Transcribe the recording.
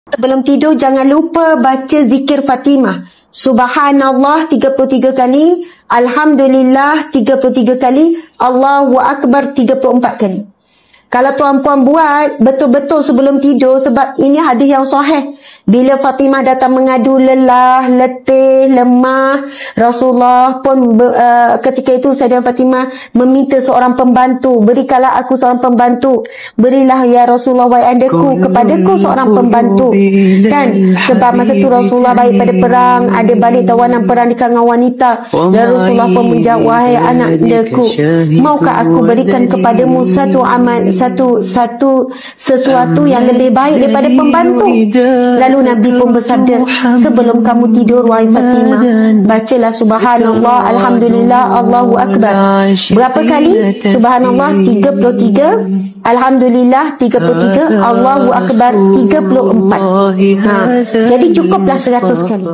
Sebelum tidur jangan lupa baca zikir Fatimah. Subhanallah 33 kali, Alhamdulillah 33 kali, Allahu Akbar 34 kali. Kalau tuan-puan buat betul-betul sebelum tidur, sebab ini hadis yang sahih. Bila Fatimah datang mengadu lelah, letih, lemah, Rasulullah pun ketika itu Sayyidah Fatimah meminta seorang pembantu, berikanlah aku seorang pembantu, berilah ya Rasulullah wahai andaku kepadaku seorang pembantu, kan? Sebab masa itu Rasulullah baik pada perang, ada balik tawanan perang di kalangan wanita, dan Rasulullah pun menjawab, wahai anak andaku, maukah aku berikan kepadamu satu amal, sesuatu yang lebih baik daripada pembantu? Lalu Nabi pun bersabda, sebelum kamu tidur wahai Fatimah, bacalah subhanallah, alhamdulillah, Allahu Akbar. Berapa kali? Subhanallah 33, alhamdulillah 33, Allahu Akbar 34. Jadi cukuplah 100 kali.